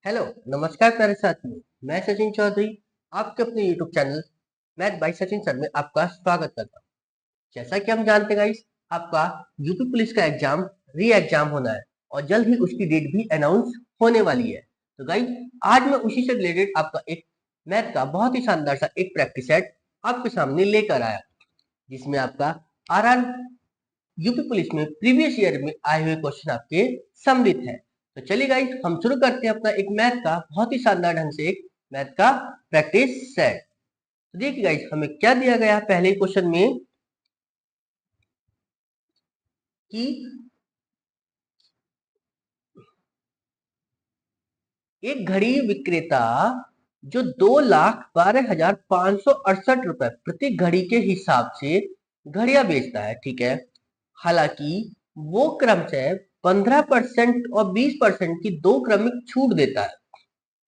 Hello, नमस्कार प्यारे साथियों। मैं सचिन चौधरी आपके अपने YouTube channel math bye Sachin sir में आपका स्वागत करता हूँ। जैसा कि हम जानते हैं गाइस, आपका यूपी पुलिस का एग्जाम री एग्जाम होना है और जल्द ही उसकी डेट भी अनाउंस होने वाली है। तो गाइस, आज मैं उसी से रिलेटेड आपका एक मैथ का बहुत ही शानदार सा एक प्रैक्टिस सेट आपके सामने लेकर आया, जिसमें आपका आरआर यूपी पुलिस में प्रीवियस ईयर में आए हुए क्वेश्चन आपके सम्मिलित है। तो चलिए गाइस, हम शुरू करते हैं अपना एक मैथ का बहुत ही शानदार ढंग से एक मैथ का प्रैक्टिस सेट। तो देखिए गाइस, हमें क्या दिया गया है पहले क्वेश्चन में कि एक घड़ी विक्रेता जो 2,12,568 रुपए प्रति घड़ी के हिसाब से घड़ियां बेचता है, ठीक है। हालांकि वो क्रमशः 15% और 20% की दो क्रमिक छूट देता है,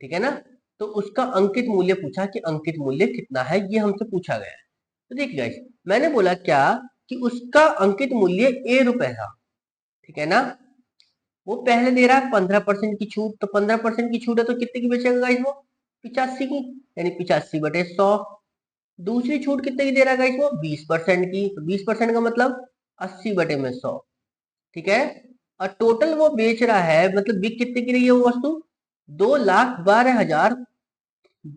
ठीक है ना। तो उसका अंकित मूल्य पूछा कि अंकित मूल्य कितना है, ये हमसे पूछा गया है। तो देखिए गाइस, मैंने बोला क्या कि उसका अंकित मूल्य ए रुपए था, ठीक है ना। वो पहले दे रहा है 15% की छूट, तो 15% की छूट है तो कितने की बेचेगा गाइस वो? 85 की, यानी 85/100। दूसरी छूट कितने की दे रहा है गाइस वो? 20% की, तो 20% का मतलब 80/100, ठीक है। और टोटल वो बेच रहा है, मतलब बिक कितने की रही है वो वस्तु? 2,12,000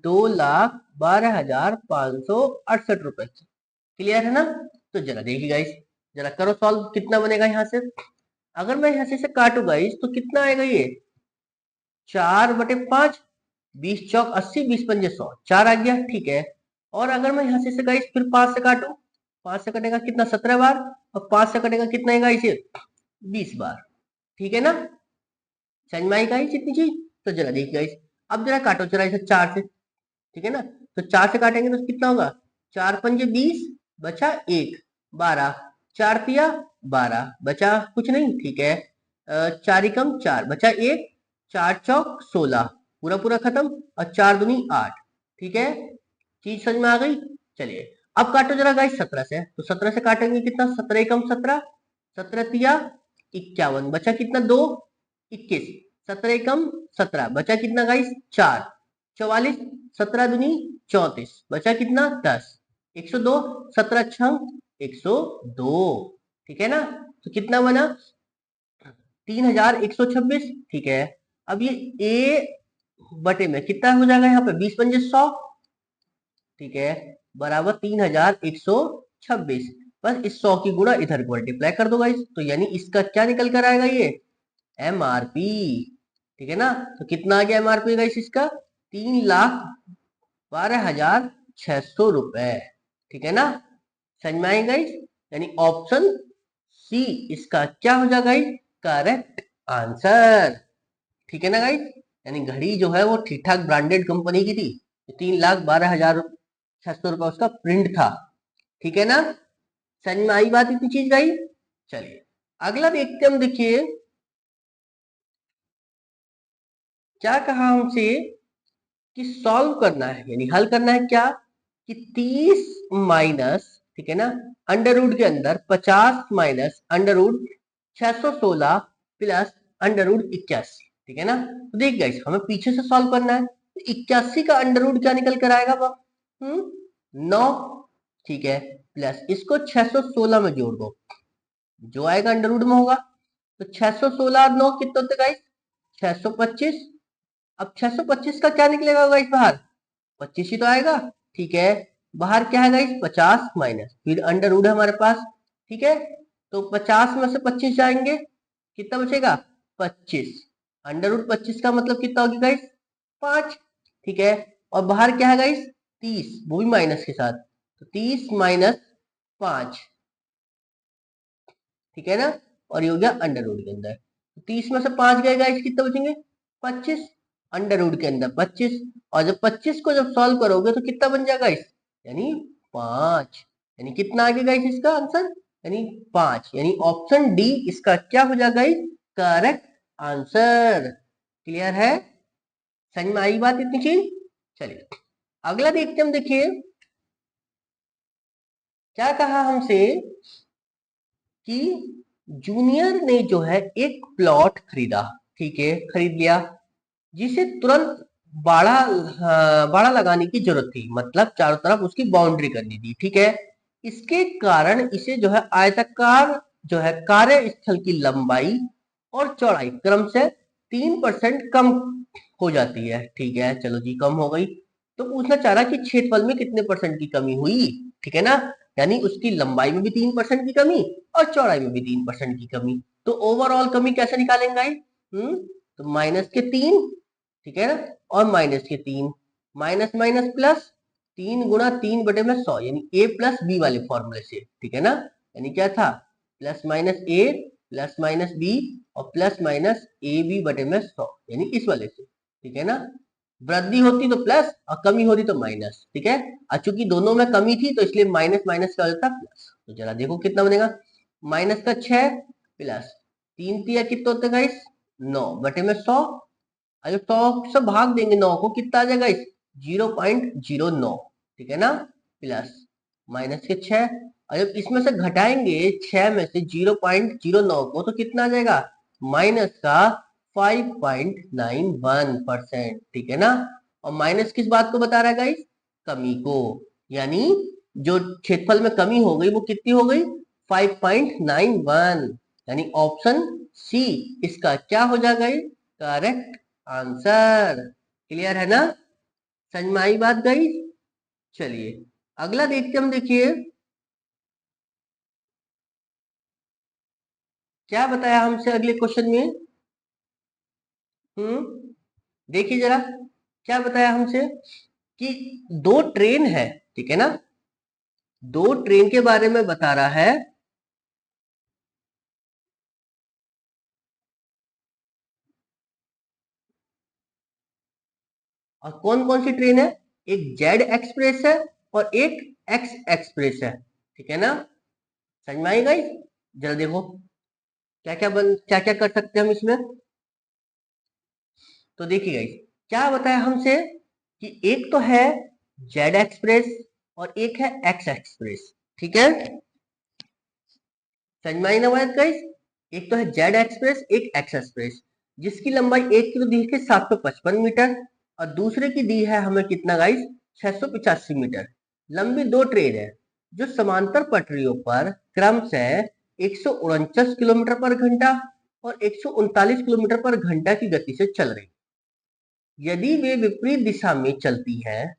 2,12,568 रुपए की। क्लियर है ना। तो जरा देखिए गाइस, जरा करो सॉल्व, कितना बनेगा यहाँ से। अगर मैं यहाँ से काटू गाइस तो कितना आएगा ये? 4/5, 20 चौक 80, 20 पंजे 100, 4 आ गया, ठीक है। और अगर मैं यहाँ से गाइस फिर 5 से काटू, 5 से कटेगा कितना? 17 बार। और 5 से कटेगा कितना है गाइस ये? 20 बार, ठीक है ना। समझ में आई गाइस इतनी चीज। तो जरा देखिए गाइस, अब जरा काटो जरा इसे 4 से, ठीक है ना। तो 4 से काटेंगे तो कितना होगा? 4 पंजे 20, बचा 1, 12, 4 तिया 12, बचा कुछ नहीं, ठीक है। 4 एकम 4, बचा 1, 4 चौक 16, पूरा पूरा खत्म। और 4 दूनी 8, ठीक है। चीज समझ में आ गई। चलिए अब काटो जरा गाइस 17 से, तो 17 से काटेंगे कितना? 17 एकम 17, 17 तिया 51, बचा कितना? 2, 21, 17 एकम 17, बचा कितना गाइस? 4, 44, 17 दूनी 34, बचा कितना? 10, 102, 17 छंग 102, ठीक है ना। तो कितना बना? 3,126, ठीक है। अब ये ए बटे में कितना हो जाएगा यहाँ पे? 20 पंजे 100, ठीक है, बराबर 3,126। बस इस 100 की गुणा इधर मल्टीप्लाई कर दो गाइस, तो यानी इसका क्या निकल कर आएगा? ये एमआरपी, ठीक है ना। तो कितना आ गया एमआरपी गाइस इसका? 3,12,600 रुपए, ठीक है ना। समझ में आई गाइस। यानी ऑप्शन सी इसका क्या हो जाएगा गाइस? करेक्ट आंसर, ठीक है ना गाइस। यानी घड़ी जो है वो ठीक ठाक ब्रांडेड कंपनी की थी, 3,12,600 रुपए उसका प्रिंट था, ठीक है ना। समझ में आई बात इतनी चीज गाइस। चलिए अगला देखते हम, देखिए क्या कहा हमसे कि सॉल्व करना है, यानी हल करना है क्या कि 30 माइनस, ठीक है ना, अंडर रूट के अंदर 50 minus under root 616 plus under root 81, ठीक है ना। तो देखिए गाइस, हमें पीछे से सॉल्व करना है, तो 81 का अंडर रूट क्या निकल कर आएगा? 9, ठीक है, प्लस इसको 616 में जोड़ दो, जो आएगा अंडर रूट में होगा। तो 616 और 9 कितने होते गाइस? 625। अब 625 का क्या निकलेगा गाइस बाहर? 25 ही तो आएगा, ठीक है। बाहर क्या है गाइस? 50 माइनस फिर अंडर रूट है हमारे पास, ठीक है। तो 50 में से 25 जाएंगे, कितना बचेगा? 25। अंडर रूट 25 का मतलब कितना होगी गाइस? 5, ठीक है। और बाहर क्या है गाइस? 30, वो भी माइनस के साथ, तो 30 - 5, ठीक है ना। और ये हो गया अंडर रूट के अंदर, तो 30 में से 5 गए गाइस, कितने बचेंगे? 25, अंडर रूट के अंदर 25। और जब 25 को जब सॉल्व करोगे तो कितना बन जाएगा गाइस? यानी 5। यानी कितना आ गया गाइस इसका आंसर? यानी 5, यानी ऑप्शन डी इसका क्या हो जाएगा गाइस? Correct answer. क्लियर है? समझ में आई बात इतनी चीज। चलिए अगला देखते हम, देखिए क्या कहा हमसे कि जूनियर ने जो है एक प्लॉट खरीदा, ठीक है, खरीद लिया। जिसे तुरंत बाड़ा बाड़ा लगाने की जरूरत थी, मतलब चारों तरफ उसकी बाउंड्री करनी थी, ठीक है। इसके कारण इसे जो है आयताकार जो है कार्यस्थल की लंबाई और चौड़ाई क्रमशः 3% कम हो जाती है, ठीक है। चलो जी, कम हो गई। तो पूछना चाह रहा कि क्षेत्रफल में कितने परसेंट की कमी हुई, ठीक है ना। यानी उसकी लंबाई में भी 3% की कमी और चौड़ाई में भी 3% की कमी। तो ओवरऑल कमी कैसे निकालेंगे? तो -3, ठीक है ना, और -3, माइनस माइनस प्लस, 3 × 3/100, यानी a प्लस बी वाले फॉर्मूले से, ठीक है ना। यानी क्या था, प्लस माइनस ए प्लस माइनस बी और प्लस माइनस AB/100, यानी इस वाले से, ठीक है ना। वृद्धि होती तो प्लस और कमी होती तो माइनस, ठीक है। और चूंकि दोनों में कमी थी तो इसलिए माइनस माइनस का होता प्लस। तो जरा देखो कितना बनेगा, -6 प्लस 3 कितना होता है, 9/100। अगर 100 से भाग देंगे 9 को, कितना आ जाएगा, 0.09, ठीक है ना, प्लस माइनस के 6। और जब इसमें से घटाएंगे 6 में से 0.09 को, तो कितना आ जाएगा, माइनस का 5.91%, ठीक है ना। और माइनस किस बात को बता रहा है गाइस, कमी को। यानी जो क्षेत्रफल में कमी हो गई वो कितनी हो गई, 5.91, यानी ऑप्शन सी इसका क्या हो जाएगा, करेक्ट आंसर। क्लियर है ना, समझ में आई बात गई। चलिए अगला देखते हम, देखिए क्या बताया हमसे अगले क्वेश्चन में। देखिए जरा क्या बताया हमसे कि दो ट्रेन है, ठीक है ना, दो ट्रेन के बारे में बता रहा है। और कौन कौन सी ट्रेन है, एक जेड एक्सप्रेस है और एक एक्स एक्सप्रेस है, ठीक है ना। समझ में आई गई। जरा देखो क्या क्या कर सकते हैं हम इसमें। तो देखिए गाइस, क्या बताया हमसे कि एक तो है जेड एक्सप्रेस और एक है एक्स एक्सप्रेस, ठीक है। समझ में आई ना बात गाइस। एक तो है जेड एक्सप्रेस, एक एक्स एक्सप्रेस, जिसकी लंबाई एक की तो दी है 755 मीटर और दूसरे की दी है हमें कितना गाइस, 685 मीटर। लंबी दो ट्रेन है जो समांतर पटरियों पर क्रमशः 149 किलोमीटर पर घंटा और 139 किलोमीटर पर घंटा की गति से चल रही। यदि वे विपरीत दिशा में चलती है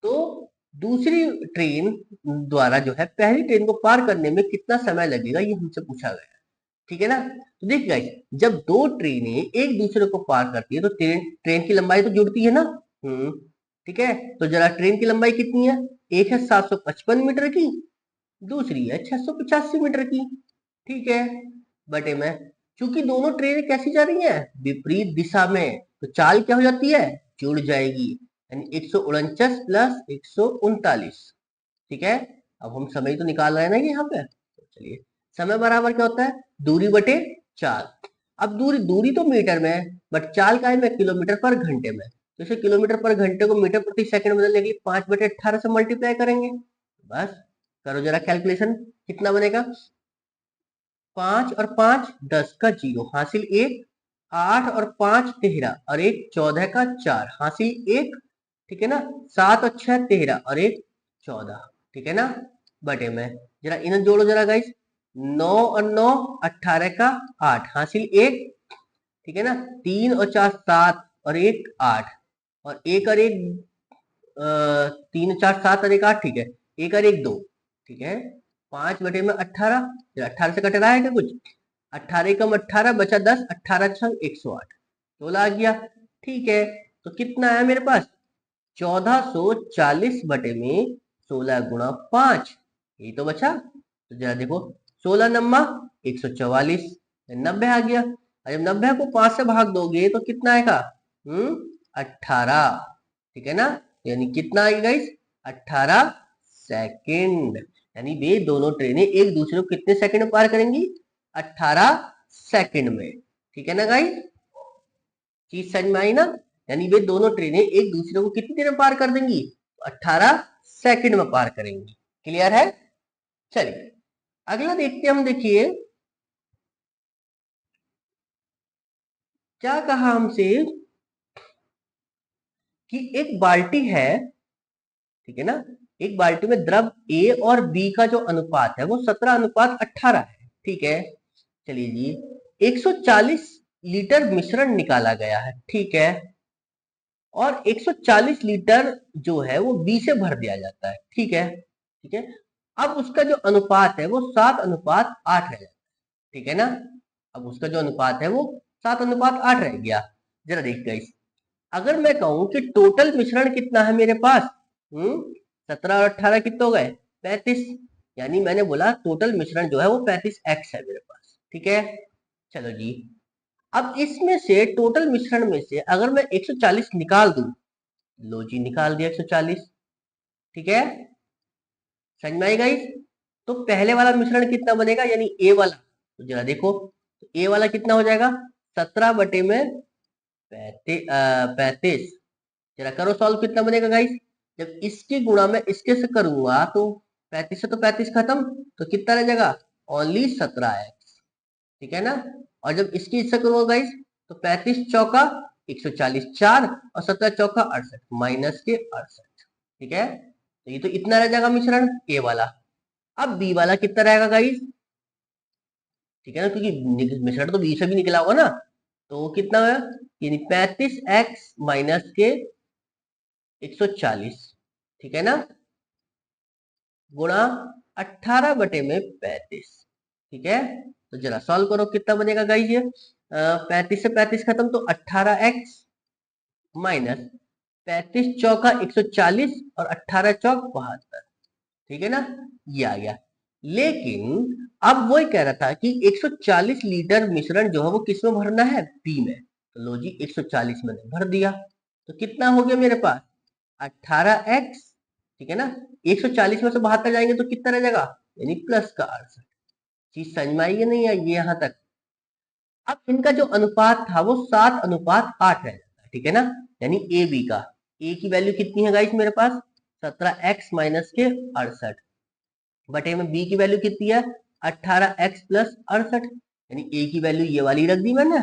तो दूसरी ट्रेन द्वारा जो है पहली ट्रेन को पार करने में कितना समय लगेगा, ये हमसे पूछा गया है, ठीक है ना। तो देखिए गाइस, जब दो ट्रेनें एक दूसरे को पार करती है तो ट्रेन ट्रेन की लंबाई तो जुड़ती है ना। ठीक है। तो जरा ट्रेन की लंबाई कितनी है, एक है 755 मीटर की, दूसरी है 685 मीटर की, ठीक है। बटे में, चूंकि दोनों ट्रेनें कैसी जा रही हैं, विपरीत दिशा में, तो चाल क्या हो जाती है, जुड़ जाएगी, यानी 149 प्लस 139, ठीक है। अब हम समय तो निकाल रहे हैं ना ये यहाँ पे, तो चलिए, समय बराबर क्या होता है, दूरी बटे चाल। अब दूरी दूरी तो मीटर में है, बट चाल का है में किलोमीटर पर घंटे में। तो इसे किलोमीटर पर घंटे को मीटर प्रति सेकंड में बदलने के लिए 5/18 से मल्टीप्लाई करेंगे। बस करो जरा कैलकुलेशन, कितना बनेगा, 5 और 5 10 का 0 हासिल 1, 8 और 5 13 और 1 14 का 4 हासिल 1, ठीक है ना। 7 और 6 13 और 1 14, ठीक है ना। बटे में, जरा इन्हें जोड़ो जरा गाइस, 9 और 9 18 का 8 हासिल 1, ठीक है ना। 3 और 4 7 और 1 8 और 3 4 7 और 1 8, ठीक है। 1 और 1 2, ठीक है। 5/18, 18 से कट रहा है क्या कुछ, 18 कम 18 बचा 10, 18 छंग 108, 16 आ गया, ठीक है। तो कितना आया मेरे पास, 1440 बटे में 16 × 5, यही तो बचा। तो जरा देखो, 16 × 144, 90 आ गया। और जब 90 को 5 से भाग दोगे तो कितना आएगा, 18, ठीक है ना। यानी कितना आएगा गाइस, 18 सेकंड। यानी वे दोनों ट्रेनें एक दूसरे को कितने सेकंड में पार करेंगी, 18 सेकंड में, ठीक है ना गाइस। चीज समझ में आई ना। यानी वे दोनों ट्रेनें एक दूसरे को कितनी देर में पार कर देंगी, 18 सेकंड में पार करेंगी। क्लियर है। चलिए अगला देखते हैं हम, देखिए क्या कहा हमसे कि एक बाल्टी है, ठीक है ना, एक बाल्टी में द्रव ए और बी का जो अनुपात है वो 17:18 है, ठीक है। चलिए जी, 140 लीटर मिश्रण निकाला गया है, ठीक है, और 140 लीटर जो है वो बी से भर दिया जाता है, ठीक है, ठीक है। अब उसका जो अनुपात है वो 7:8 रह जाता है, ठीक है ना। अब उसका जो अनुपात है वो 7:8 रह गया। जरा देख गाइस, अगर मैं कहूं कि टोटल मिश्रण कितना है मेरे पास, 17 और 18 कितने हो गए, 35, यानी मैंने बोला टोटल मिश्रण जो है वो 35x है मेरे पास, ठीक है। चलो जी, अब इसमें से टोटल मिश्रण में से अगर मैं 140 निकाल दूं, लो जी निकाल दिया 140, ठीक है, समझ में आई गाइस। तो पहले वाला मिश्रण कितना बनेगा, यानी ए वाला, तो जरा देखो, तो ए वाला कितना हो जाएगा, 17 बटे में 35, जरा करो सॉल्व, कितना बनेगा गाइस। जब इसकी गुणा में इसके से करूंगा तो 35 से तो 35 खत्म, तो कितना रह जाएगा, ओनली 17x, ठीक है ना। और जब इसकी इससे करूंगा गाइस, तो 35 चौका 140 4 और 17 चौका 68 माइनस के 68, ठीक है। तो ये तो इतना रह जाएगा मिश्रण ए वाला। अब बी वाला कितना रहेगा गाइस, ठीक है ना, क्योंकि मिश्रण तो बी से भी निकला होगा ना, तो कितना है, यानी 35x माइनस के 140, ठीक है ना, गुणा 18 बटे में 35, ठीक है। तो जरा सॉल्व करो, कितना बनेगा गाइस ये, 35 से 35 खत्म, तो 18x माइनस 35 चौका 140 और 18 चौक 72, ठीक है ना, ये आ गया। लेकिन अब वो कह रहा था कि 140 लीटर मिश्रण जो है वो किस में भरना है, बी में, तो लो जी 140 मैंने भर दिया, तो कितना हो गया मेरे पास, 18x, ठीक है ना। 140 में से 72 जाएंगे तो कितना रह जाएगा, यानी प्लस का 68। चीज समझ में आई या नहीं आई ये यहां तक। अब इनका जो अनुपात था वो 7:8 रह जाता है, ठीक है ना, यानी ए बी का, ए की वैल्यू कितनी है गाइस मेरे पास, 17x माइनस के 68 बटे में बी की वैल्यू कितनी है, 18x प्लस 68, यानी ए की वैल्यू ये वाली रख दी मैंने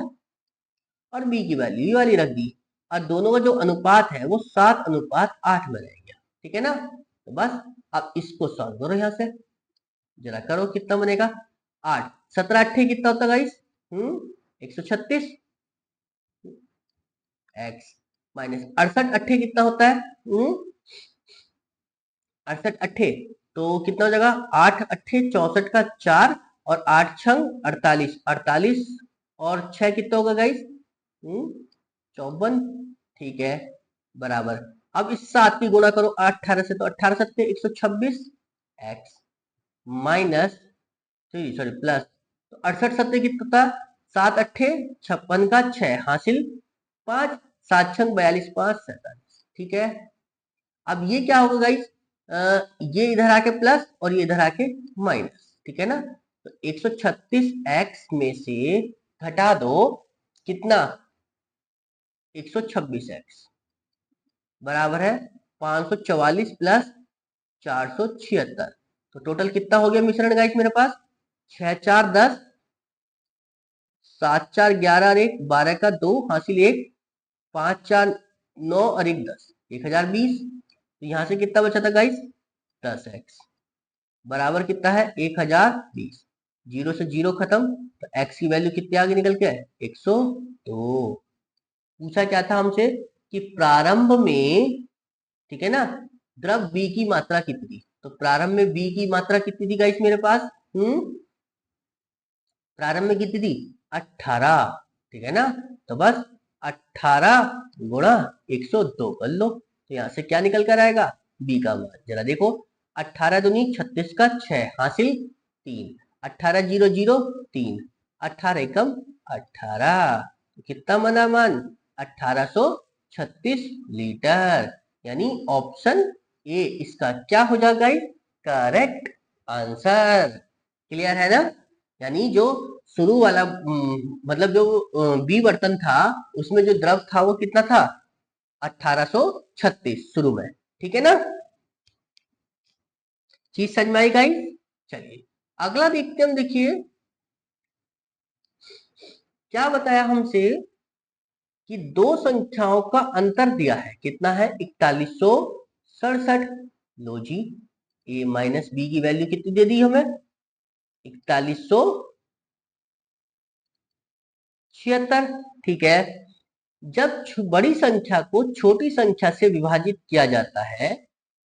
और बी की वैल्यू ये वाली रख दी, और दोनों का जो अनुपात है वो 7:8 में रह गया, ठीक है ना। तो बस अब इसको सॉल्व करो यहां से, जरा करो कितना बनेगा, 8 17 अट्ठे कितना होता है गाइस, 136 एक्स माइनस 68 अट्ठे कितना होता है, 68 अट्ठे, तो कितना हो जाएगा, 8 अट्ठे 64 का 4 और 8 छंग 48, 48 और 6 कितना होगा गाइस, 54, ठीक है, बराबर। अब इस 7 की गुणा करो 18 से, तो 18 सत्ते 126 एक्स माइनस, सॉरी प्लस, तो 68 सत्ते कितना था, 7 अट्ठे 56 का 6 हासिल 5, 7 छंग 42 5 47, ठीक है। अब ये क्या होगा गाइस, ये इधर आके प्लस और ये इधर आके माइनस, ठीक है ना। तो 136 एक्स में से घटा दो कितना, 126 एक्स बराबर है 544 प्लस 476, तो टोटल कितना हो गया मिश्रण गाइस मेरे पास, 6 4 10, 7 4 11 और 1 12 का 2 हासिल 1, 5 4 9 और 1 10, 1020, तो यहां से कितना बचा था गाइस, 10x बराबर कितना है, 1020, जीरो से जीरो खत्म, तो x की वैल्यू कितनी आगे निकल के है, 102। पूछा क्या था हमसे कि प्रारंभ में, ठीक है ना, द्रव B की मात्रा कितनी, तो प्रारंभ में B की मात्रा कितनी थी गाइस मेरे पास, प्रारंभ में कितनी थी, 18, ठीक है ना। तो बस 18 गुणा 102 कर लो, तो यहां से क्या निकल कर आएगा, बी का मान, जरा देखो, 18 दूनी 36 का 6 हासिल 3, 18 0 0 3, 18 एकम 18, तो कितना बना मान, 1836 लीटर, यानी ऑप्शन ए इसका क्या हो जाएगा, करेक्ट आंसर। क्लियर है ना, यानी जो शुरू वाला मतलब जो बी बर्तन था उसमें जो द्रव था वो कितना था, 1836 शुरू में, ठीक है ना। चीज समझ में आई गाइस। चलिए अगला देखते हम, देखिए क्या बताया हमसे कि दो संख्याओं का अंतर दिया है, कितना है 4167। लो जी, a माइनस बी की वैल्यू कितनी दे दी हमें 4176। ठीक है, जब बड़ी संख्या को छोटी संख्या से विभाजित किया जाता है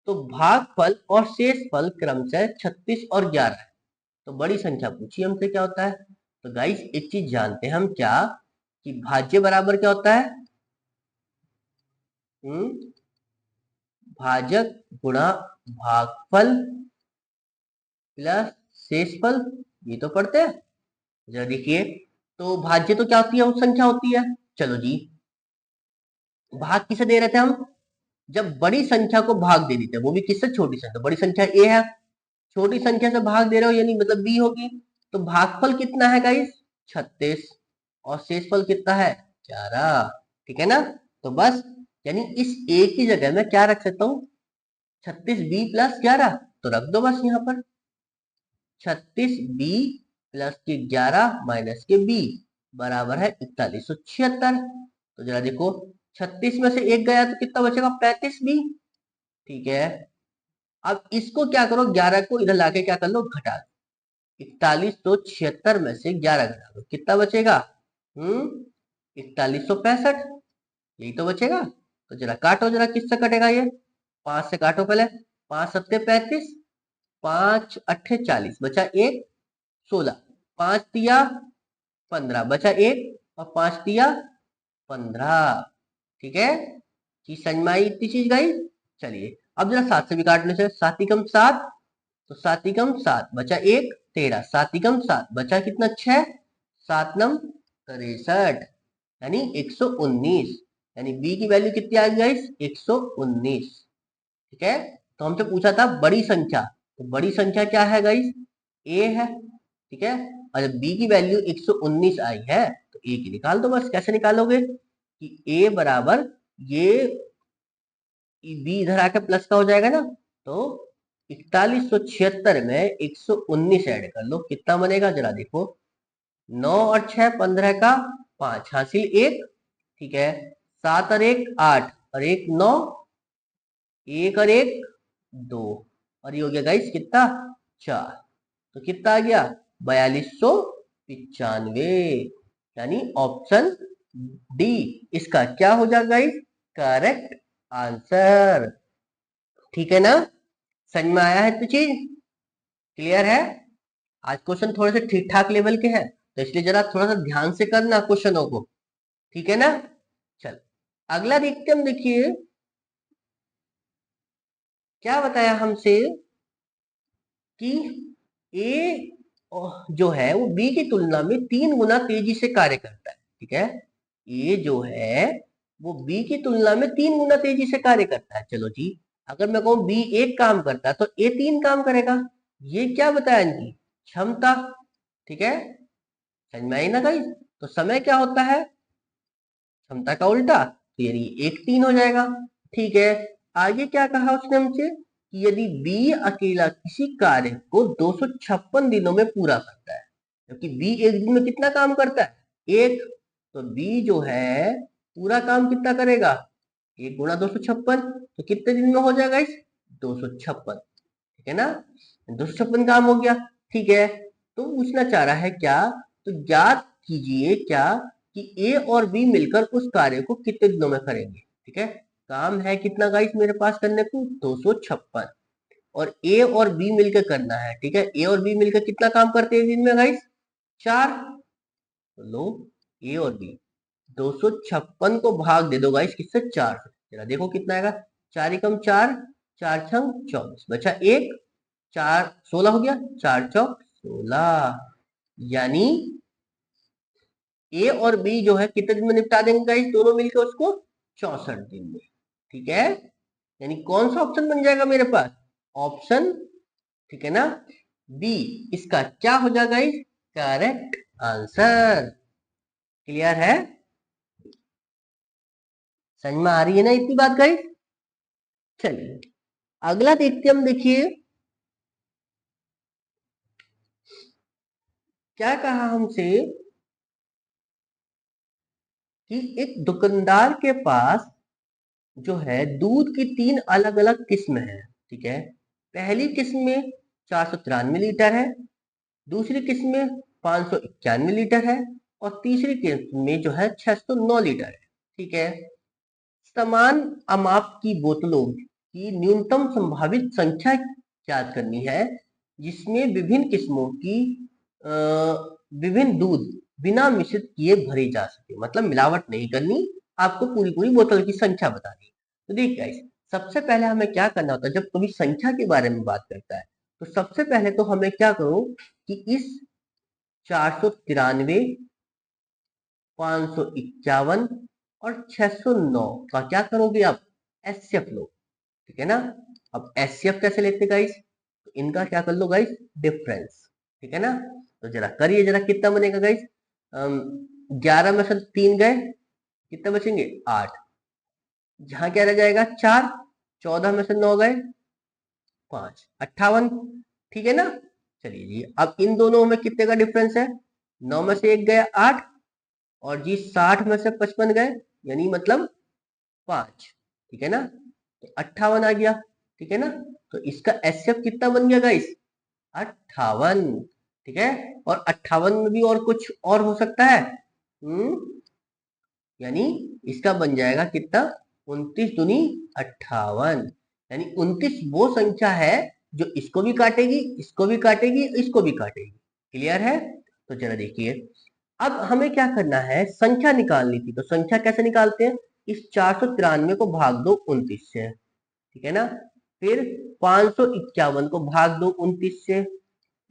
तो भागफल और शेषफल क्रमशः 36 और 11 है। तो बड़ी संख्या पूछी हमसे क्या होता है। तो गाइस एक चीज जानते हैं हम क्या, कि भाज्य बराबर क्या होता है, भाजक गुणा भागफल प्लस शेषफल, ये तो पढ़ते हैं। जरा देखिए, तो भाज्य तो क्या होती है, वो संख्या होती है। चलो जी, भाग किसे दे रहे थे हम, जब बड़ी संख्या को भाग दे देते हैं, वो भी किससे, छोटी संख्या। बड़ी संख्या ए है, छोटी संख्या से भाग दे रहे हो यानी मतलब बी होगी। तो भागफल कितना है गाइस 36 और शेषफल कितना है 11। ठीक है ना। तो बस यानी इस ए की जगह मैं क्या रख सकता हूँ 36b प्लस 11, तो रख दो बस यहाँ पर 36b प्लस के 11 माइनस के b बराबर है 4176। तो जरा देखो 36 में से एक गया तो कितना बचेगा 35b। ठीक है, अब इसको क्या करो 11 को इधर लाके क्या कर लो घटा दो। 4176 में से 11 घटा दो कितना बचेगा 4165, यही तो बचेगा। तो जरा काटो, जरा किससे कटेगा ये, 5 से काटो पहले, 5 सत्ते 35, 5 अट्ठे 40, बचा एक 16, 5 तिया 15, बचा एक और 5 तिया 15। ठीक है, कि समझ में आई इतनी चीज गई। चलिए अब जरा 7 से भी काट लो, 7 एकम 7, तो 7 एकम 7 बचा एक 13, 7 एकम 7 बचा कितना 6, 7 नम 63, यानी 119। यानी बी की वैल्यू कितनी आ गई गाइस 119। ठीक है, तो हमसे पूछा था बड़ी संख्या, तो बड़ी संख्या क्या है गाइस ए है। ठीक है, और जब बी की वैल्यू 119 आई है तो ए की निकाल दो बस। कैसे निकालोगे कि ए बराबर ये बी इधर आके प्लस का हो जाएगा ना, तो 4176 में 119 ऐड कर लो, कितना बनेगा जरा देखो, 9 और 6 15 का 5 हासिल एक। ठीक है, 7 और 1 8 और 1 9, 1 और 1 2, और ये हो गया गाइस कितना 4। तो कितना आ गया 4295, यानी ऑप्शन डी इसका क्या हो जाएगा गाइस करेक्ट आंसर। ठीक है ना, समझ में आया है तो चीज क्लियर है। आज क्वेश्चन थोड़े से ठीक ठाक लेवल के हैं, तो इसलिए जरा थोड़ा सा ध्यान से करना क्वेश्चनों को। ठीक है ना, चल अगला देखते हम। देखिए क्या बताया हमसे कि ए जो है वो बी की तुलना में 3 गुना तेजी से कार्य करता है। ठीक है, ए जो है वो बी की तुलना में 3 गुना तेजी से कार्य करता है। चलो जी, अगर मैं कहूं बी एक काम करता है तो ए 3 काम करेगा, ये क्या बताया इनकी क्षमता। ठीक है, समझ में आई ना गाइस। तो समय क्या होता है क्षमता का उल्टा, तो यानी एक 3 हो जाएगा। ठीक है, आगे क्या कहा उसने हमसे कि यदि बी अकेला किसी कार्य को 256 दिनों में पूरा करता है, क्योंकि बी एक दिन में कितना काम करता है एक, तो बी जो है पूरा काम कितना करेगा 1 गुणा 256, तो कितने दिन में हो जाएगा इस 256। ठीक है ना, 256 काम हो गया। ठीक है, तो पूछना चाह रहा है क्या, तो ज्ञात कीजिए क्या कि ए और बी मिलकर उस कार्य को कितने दिनों में करेंगे। ठीक है, काम है कितना गाइस मेरे पास करने को 256, और ए और बी मिलकर करना है। ठीक है, ए और बी मिलकर कितना काम करते हैं दिन में गाइस 4। तो लो ए और बी 256 को भाग दे दो गाइस किससे 4 से, जरा देखो कितना आएगा 4 एकम 4, 4 छंग 24, बचा एक 4 16 हो गया, 4 चौक 16, यानी ए और बी जो है कितने दिन में निपटा देंगे गाइस दोनों मिलकर उसको 64 दिन में। ठीक है, यानी कौन सा ऑप्शन बन जाएगा मेरे पास ऑप्शन, ठीक है ना बी इसका क्या हो जाएगा गाइस करेक्ट आंसर। क्लियर है, समझ में आ रही है ना इतनी बात गाइस। चलिए अगला देखते हम। देखिए क्या कहा हमसे कि एक दुकानदार के पास जो है दूध की 3 अलग-अलग किस्म है, ठीक है। पहली किस्म में 493 लीटर है, दूसरी किस्म में 591 लीटर है और तीसरी किस्म में जो है 609 लीटर है, ठीक है। समान अमाप की बोतलों की न्यूनतम संभावित संख्या ज्ञात करनी है जिसमें विभिन्न किस्मों की विभिन्न दूध बिना मिश्रित किए भरे जा सके, मतलब मिलावट नहीं करनी, आपको पूरी पूरी बोतल की संख्या बतानी। तो देखिए गाइस, सबसे पहले हमें क्या करना होता है जब कभी संख्या के बारे में बात करता है, तो सबसे पहले तो हमें क्या करो कि इस 493, 551 और 609 का क्या करोगे आप, एचसीएफ लो, ठीक है ना। अब एचसीएफ कैसे लेते गाइस, तो इनका क्या कर लो गाइस, डिफरेंस, ठीक है ना। तो जरा करिए, जरा कितना बनेगा गाइस, 11 में से 3 गए, कितने बचेंगे, 8, यहाँ क्या रह जाएगा, 4, 14 में से 9 गए, 5, 58, ठीक है ना। चलिए जी, अब इन दोनों में कितने का डिफरेंस है, 9 में से 1 गया 8, और जी 60 में से 55 गए, यानी मतलब 5, ठीक है ना। तो 58 आ गया, ठीक है ना। तो इसका एचसीएफ कितना बन गया गाइस, 58, ठीक है। और 58 में भी और कुछ और हो सकता है, यानी इसका बन जाएगा कितना, 29 दूनी 58, यानी 29 वो संख्या है जो इसको भी काटेगी, इसको भी काटेगी, इसको भी काटेगी। क्लियर है। तो जरा देखिए, अब हमें क्या करना है, संख्या निकालनी थी। तो संख्या कैसे निकालते हैं, इस 493 को भाग दो 29 से, ठीक है ना। फिर 551 को भाग दो 29 से,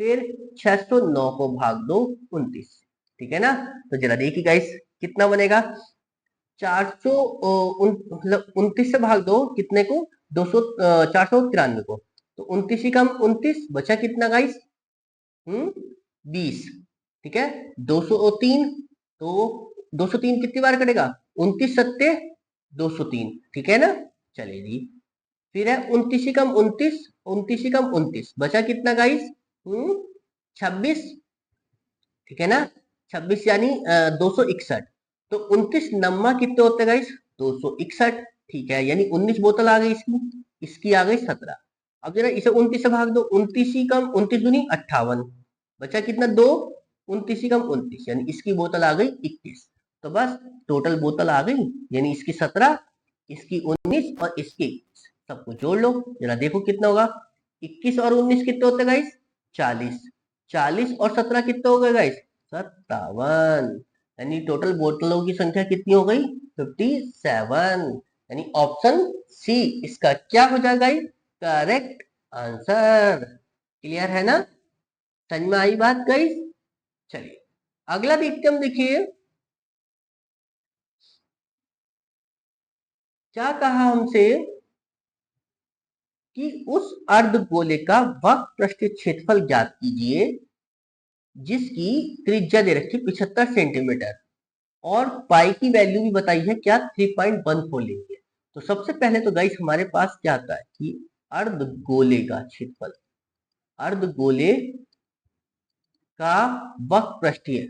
फिर 609 को भाग दो 29 से, ठीक है ना। तो जरा देखिए गाइस, कितना बनेगा, 400 मतलब 29 से भाग दो कितने को, 200, 493 को, तो 29 ही कम 29 बचा कितना गाइस, 20, ठीक है। 203, तो 203 कितनी बार कटेगा, 29 सत्ते 203, ठीक है ना। चलिए जी, फिर है 29 ही कम 29, 29 ही कम 29 बचा कितना गाइस, 26, ठीक है ना। 26 यानी 261, तो 29 नम्मा कितने होते हैं गाइस, 261, ठीक है। यानी 19 बोतल आ गई इसकी, इसकी आ गई 17। अब जरा इसे 29 से भाग दो, 29 ही कम 29 दूनी 58, बचा कितना 2, 29 ही कम 29, यानी इसकी बोतल आ गई 21। तो बस टोटल बोतल आ गई, यानी इसकी 17, इसकी 19 और इसकी 21, सबको जोड़ लो, जरा देखो कितना होगा, 21 और 19 कितने होते गाइस, 40, 40 और 17 कितने हो गए गाइस, 57, यानी टोटल बोतलों की संख्या कितनी हो गई, 57, यानी ऑप्शन सी इसका क्या हो जाएगा, करेक्ट आंसर। क्लियर है ना, समझ में आई बात गाइस। चलिए अगला देखते हम, देखिए क्या कहा हमसे कि उस अर्धगोले का वक्र पृष्ठीय क्षेत्रफल ज्ञात कीजिए जिसकी त्रिज्या दे रखी 75 सेंटीमीटर और पाई की वैल्यू भी बताई है क्या, 3.14 लेंगे। तो सबसे पहले तो गाइस हमारे पास क्या आता है कि अर्धगोले का क्षेत्रफल, अर्धगोले का वक्र पृष्ठीय,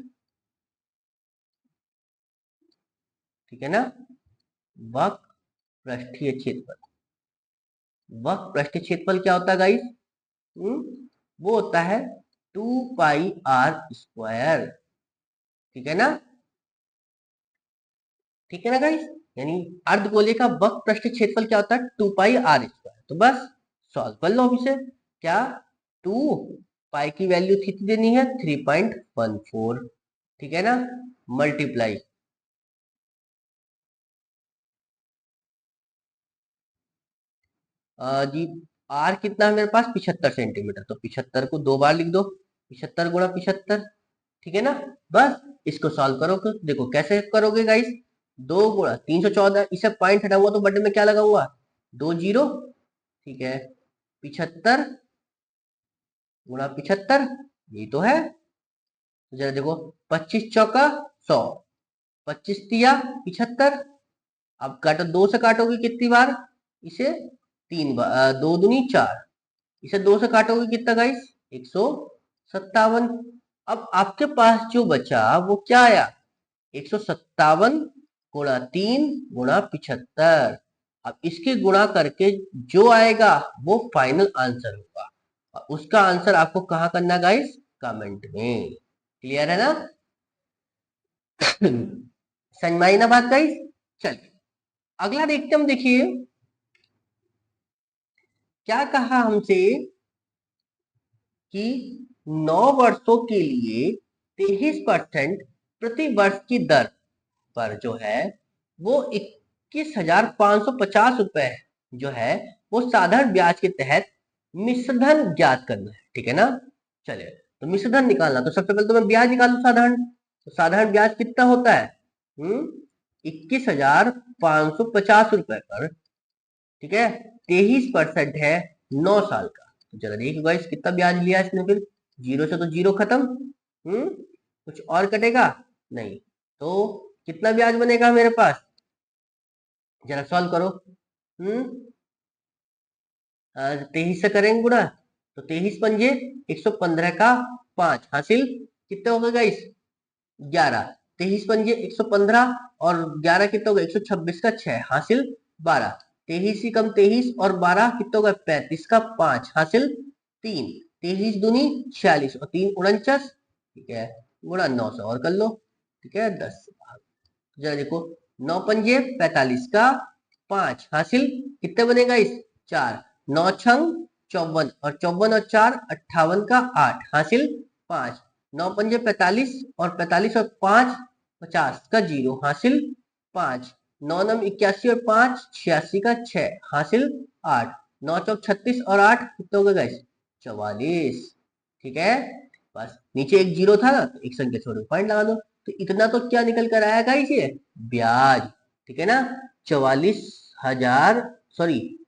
ठीक है ना, वक्र पृष्ठीय क्षेत्रफल, वक्र पृष्ठीय क्षेत्रफल क्या होता है गाइस, वो होता है 2 पाई r², ठीक है ना, ठीक है ना गाइस। यानी अर्धगोले का वक्र पृष्ठीय क्षेत्रफल क्या होता है, 2 पाई r²। तो बस सॉल्व कर लो अभी से, क्या 2 पाई की वैल्यू कितनी देनी है, 3.14, ठीक है ना, मल्टीप्लाई जी, आर कितना है मेरे पास 75 सेंटीमीटर, तो 75 को 2 बार लिख दो, 75 गुणा 75, ठीक है ना। बस इसको सॉल्व करो, देखो कैसे करोगे गाइस, 2 गुणा 314, इसे पॉइंट हटा हुआ तो बटे में क्या लगाऊंगा, 2 जीरो, ठीक है। 75 गुणा 75, ये तो है। तो जरा देखो, 25 चौका 100, 25 तिया 75, अब काटो, 2 से काटोगे कितनी बार, इसे 3 बार, 2 दूनी 4, इसे 2 से काटोगे कितना गाइस, 157। अब आपके पास जो बचा वो क्या आया, 157 गुणा 3 गुणा 75। अब इसके गुणा करके जो आएगा वो फाइनल आंसर होगा, और उसका आंसर आपको कहाँ करना गाइस, कमेंट में। क्लियर है ना? समझ में आई ना बात गाइस? चलिए अगला देखते हम, देखिए क्या कहा हमसे कि 9 वर्षों के लिए 23% प्रति वर्ष की दर पर जो है वो 21,550 रुपए जो है वो साधारण ब्याज के तहत मिश्रधन ज्ञात करना है। ठीक है ना? चलिए तो मिश्रधन निकालना, तो सबसे पहले तो मैं ब्याज निकालू साधारण। तो साधारण ब्याज कितना होता है? 21,550 रुपए पर, ठीक है, 23% है 9 साल का। तो जरा देखिए गाइस कितना ब्याज लिया इसने, फिर जीरो से तो जीरो खत्म। कुछ और कटेगा नहीं, तो कितना ब्याज बनेगा मेरे पास, जरा सॉल्व करो। 23 से करेंगे गुणा, तो 23 पंजे 115 का 5 हासिल, कितना होगा गाइस, 11। 23 पंजे 115 और 11 कितना होगा, 126 का 6 हासिल 12। 23 ही कम 23 और 12 कितना होगा, 35 का 5 हासिल 3। 23 दूनी 46 और 3 49, ठीक है, गुणा 9 से और कर लो, ठीक है, 10 से भाग। जरा देखो 9 पंजे 45 का 5 हासिल, कितने बनेगा इस, 4। 9 छंग 54 और 54 और 4 58 का 8 हासिल 5। 9 पंजे 45 और 45 और 5 50 का 0 हासिल 5। 9 नम 81 और 5 86 का 6 हासिल 8। 9 चौक 36 और 8 कितने हो गए गाइस, 44। ठीक है, बस नीचे एक जीरो था ना, तो एक संख्या छोड़ पॉइंट लगा दो। तो इतना तो क्या निकल कर आया गाइस, ये ब्याज। ठीक है ना? 44,000, सॉरी,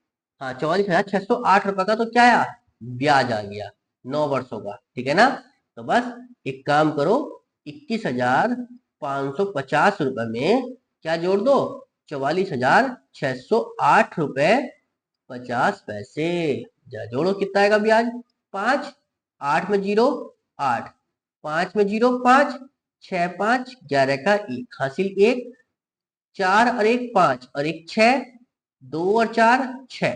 हाँ 44,608 रुपए का तो क्या आया, ब्याज आ गया 9 वर्षों का। ठीक है ना? तो बस एक काम करो, 21,550 रुपए में क्या जोड़ दो, 44,608 रुपए 50 पैसे। जरा जोड़ो कितना आएगा ब्याज, 5, 8 में जीरो 8, 5 में जीरो 5, 6 5 11 का 1 हासिल 1, 4 और 1 5 और 1 6, 2 और 4 6,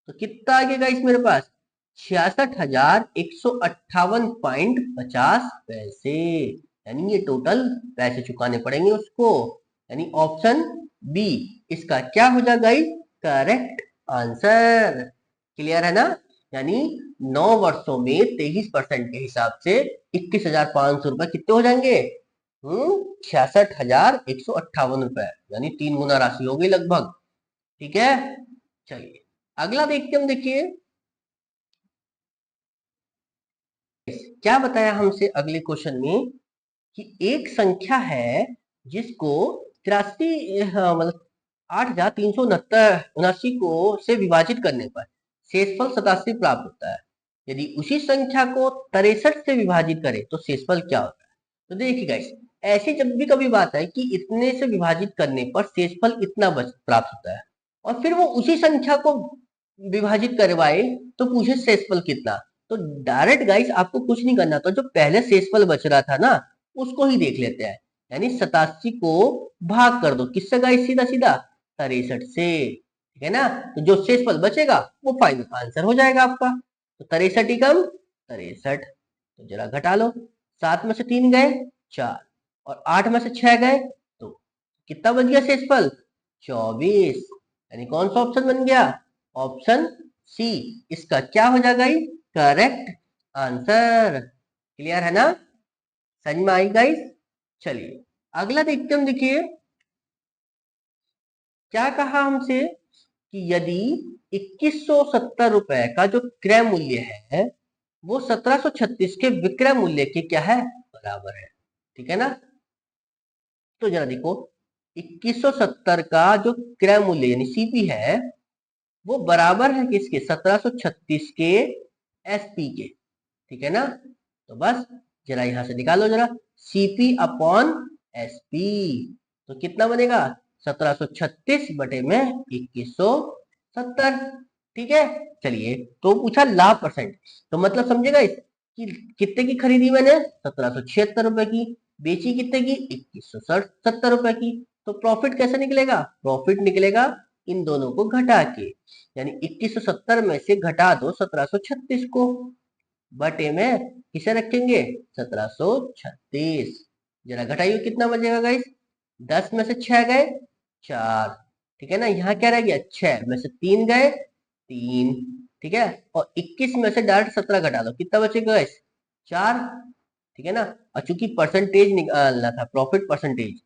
तो कितना आ गया इस मेरे पास, 66,158.50 पैसे। यानी ये टोटल पैसे चुकाने पड़ेंगे उसको, यानी ऑप्शन बी इसका क्या हो जाएगा, करेक्ट आंसर। क्लियर है ना? यानी 9 वर्षों में 23% के हिसाब से 21,500 रुपए कितने हो जाएंगे, 66,158 रुपए, यानी 3 गुना राशि हो गई लगभग। ठीक है, चलिए अगला देखते हम, देखिए क्या बताया हमसे अगले क्वेश्चन में कि एक संख्या है जिसको 83 मतलब 8,369 को से विभाजित करने पर शेषफल 87 प्राप्त होता है। यदि उसी संख्या को 63 से विभाजित करें तो शेषफल क्या होता है। तो देखिए गाइस, ऐसी जब भी कभी बात है कि इतने से विभाजित करने पर शेषफल इतना प्राप्त होता है, और फिर वो उसी संख्या को विभाजित करवाए तो पूछे शेषफल कितना, तो डायरेक्ट गाइस आपको कुछ नहीं करना, तो जो पहले शेषफल बच रहा था ना उसको ही देख लेते हैं। यानी 87 को भाग कर दो किससे गाइस, सीधा सीधा 63 से। ठीक है ना? तो जो शेषफल बचेगा वो फाइनल आंसर हो जाएगा आपका। तो 63 ही कम 63, तो जरा घटा लो, 7 में से 3 गए 4 और 8 में से 6 गए, तो कितना बच गया शेषफल, 24। यानी कौन सा ऑप्शन बन गया, ऑप्शन सी इसका क्या हो जाएगा, करेक्ट आंसर। क्लियर है ना? समझ में आई गाइस? चलिए अगला देखते हम, देखिए क्या कहा हमसे कि यदि 2170 रुपए का जो क्रय मूल्य है वो 1736 के विक्रय मूल्य के क्या है, बराबर है। ठीक है ना? तो जरा देखो 2170 का जो क्रय मूल्य यानी सीपी है वो बराबर है किसके, 1736 के एसपी के। ठीक है ना? तो बस जरा यहां से निकालो जरा, सीपी अपॉन एसपी, तो कितना बनेगा, 1736 बटे में 2170। ठीक है, चलिए तो पूछा लाभ परसेंट, तो मतलब समझेगा इस कि कितने की खरीदी मैंने, 1776 रुपए की, बेची कितने की, 2170 रुपए की। तो प्रॉफिट कैसे निकलेगा? प्रॉफिट निकलेगा इन दोनों को घटा के, यानी 2170 में से घटा दो 1736 को, बटे में किसे रखेंगे? 1736। जरा घटाइए कितना बचेगा गाइस? 10 में से 6 गए 4, ठीक है ना। यहाँ क्या रह गया? 6 में से 3 गए 3, ठीक है। और 21 में से डायरेक्ट 17 घटा दो, कितना बचेगा गाइस? 4, ठीक है ना। और चूंकि परसेंटेज निकालना था, प्रॉफिट परसेंटेज,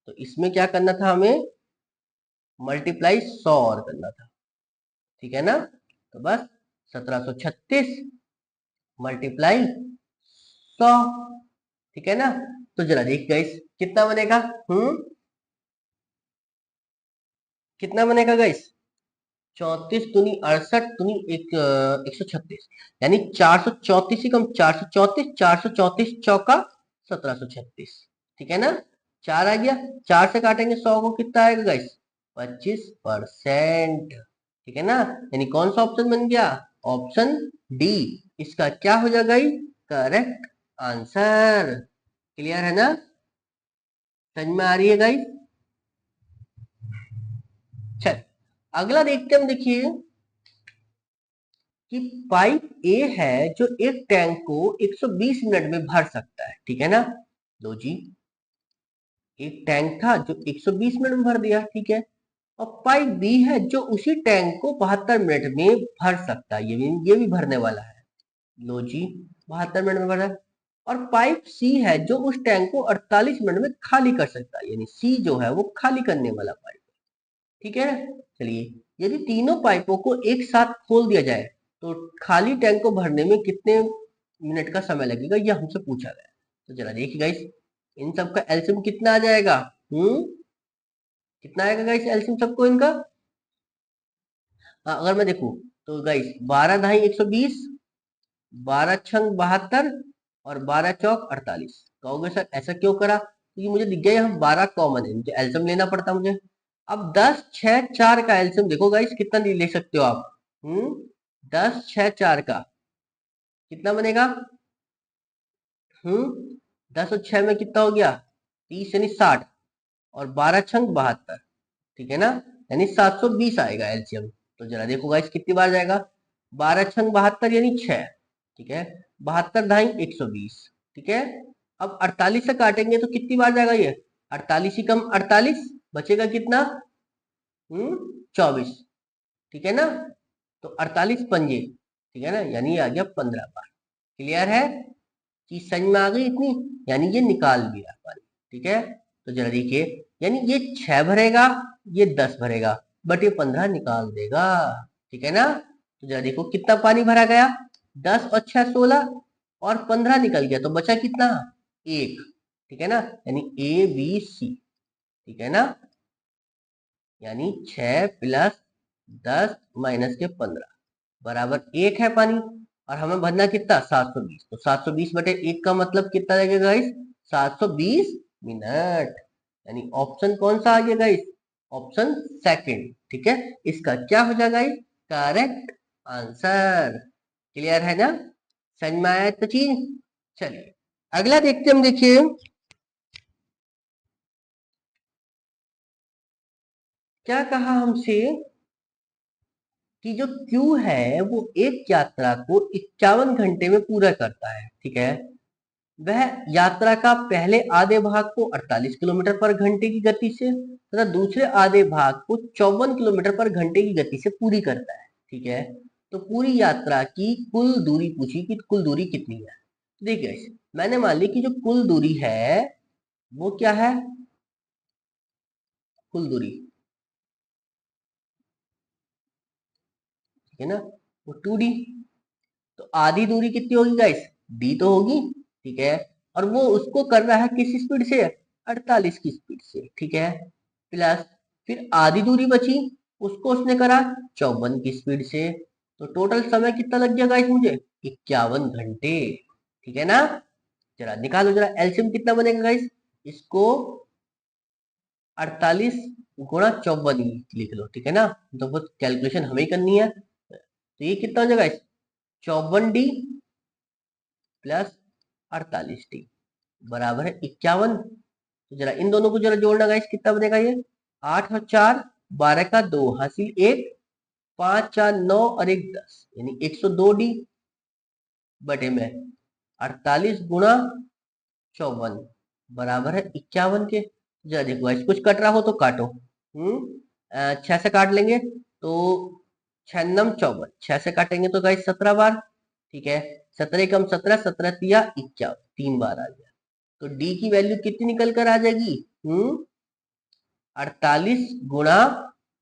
तो इसमें क्या करना था हमें? मल्टीप्लाई 100 और करना था, ठीक है ना। तो बस 1736 मल्टीप्लाई 100, ठीक है ना। तो जरा देख गाइस कितना बनेगा? कितना बनेगा गाइस? 34 दूनी 68 दूनी 136, यानी 434 ही कम 434, 434 चौका 1736, ठीक है ना। 4 आ गया, 4 से काटेंगे 100 को, कितना आएगा गाइस? 25%, ठीक है ना। यानी कौन सा ऑप्शन बन गया? ऑप्शन डी इसका क्या हो जाएगा? Correct answer. क्लियर है ना? समझ में आ रही है गाइस? चल अगला देखते हम, देखिए कि पाइप ए है जो एक टैंक को 120 मिनट में भर सकता है, ठीक है ना। लो जी, एक टैंक था जो 120 मिनट में भर दिया, ठीक है। और पाइप बी है जो उसी टैंक को 72 मिनट में भर सकता है, ये भी भरने वाला है। लो जी, 72 मिनट में भरा। और पाइप सी है जो उस टैंक को 48 मिनट में खाली कर सकता है, यानी सी जो है वो खाली करने वाला पाइप, ठीक है। चलिए, यदि तीनों पाइपों को एक साथ खोल दिया जाए तो खाली टैंक को भरने में कितने मिनट का समय लगेगा, यह हमसे पूछा गया। तो जरा देखिए गाइस, इन सब का एलसीएम कितना आ जाएगा? कितना आएगा गाइस एलसीएम सबको इनका? अगर मैं देखूं तो गाइस 12 ढाई 120, 12 छंग 72 और 12 चौक 48। कहोगे सर ऐसा क्यों करा? क्योंकि मुझे दिख गया यहाँ 12 कॉमन है, मुझे एलसीएम लेना पड़ता मुझे। अब 10 6 4 का एलसीएम देखो गाइस कितना ले सकते हो आप? 10 6 4 का कितना बनेगा? 10 और 6 में कितना हो गया? 30 यानी 60, और 12 छंग 72, ठीक है ना। यानी 720 आएगा एलसीएम। तो जरा देखो गाइस कितनी बार जाएगा? 12 छंग 72 यानी 6, ठीक है। 72 ढाई 120, ठीक है। अब 48 से काटेंगे तो कितनी बार जाएगा ये? 48 ही कम 48, बचेगा कितना? 24, ठीक है ना। तो 48 पंजे, ठीक है ना, यानी ये आ गया 15 बार। क्लियर है? चीज समझ में आ गई इतनी? यानी ये निकाल दिया पानी, ठीक है। तो जरा देखिए, यानी ये 6 भरेगा, ये 10 भरेगा, बट ये 15 निकाल देगा, ठीक है ना। तो जरा देखो कितना पानी भरा गया? 10 और 6 16, और 15 निकल गया, तो बचा कितना? 1, ठीक है ना। यानी ए बी सी, ठीक है ना। यानी 6 प्लस 10 माइनस के 15 बराबर 1 है पानी। और हमें भरना कितना? 720। तो 720 बटे 1 का मतलब कितना लगेगा गाइस? 720 मिनट। यानी ऑप्शन कौन सा आ गया गाइस? ऑप्शन सेकंड, ठीक है। इसका क्या हो जाएगा गाइस? Correct answer. क्लियर है ना? समझ में आया तो चीज? चलिए अगला देखते हम, देखिए क्या कहा हमसे कि जो क्यू है वो एक यात्रा को 51 घंटे में पूरा करता है, ठीक है। वह यात्रा का पहले आधे भाग को 48 किलोमीटर पर घंटे की गति से तथा दूसरे आधे भाग को 54 किलोमीटर पर घंटे की गति से पूरी करता है, ठीक है। तो पूरी यात्रा की कुल दूरी पूछी कि कुल दूरी कितनी है। देखिए मैंने मान ली कि जो कुल दूरी है वो क्या है? कुल दूरी, ठीक है ना, वो 2D। तो आधी दूरी कितनी होगी गाइस? डी तो होगी, ठीक है। और वो उसको कर रहा है किस स्पीड से? 48 की स्पीड से, ठीक है। प्लस फिर आधी दूरी बची, उसको उसने करा 54 की स्पीड से। तो टोटल समय कितना लग गया गाइस मुझे? 51 घंटे, ठीक है ना। जरा निकालो, जरा एलसीएम कितना बनेगा गाइस? इसको 48 गुणा 54 लिख लो, ठीक है ना। तो वो कैलकुलेशन हमें ही करनी है। तो ये कितना हो जाएगा? 54D प्लस 48D बराबर है 51, तो जरा इन दोनों को जरा जोड़ना गाइस, कितना बनेगा ये 8 और 4 12 का 2 हासिल 1, 5 4 9 और 1 10 यानी 102D बटे में 48 गुणा 54 बराबर है 51 के। जरा देखो गाइस, कुछ कट रहा हो तो काटो। 6 से काट लेंगे तो 6 नम 54, 6 से काटेंगे तो गाइस 17 बार, ठीक है। 17 कम 17, 17 तिया 51, 3 बार आ गया। तो डी की वैल्यू कितनी निकल कर आ जाएगी 48 गुणा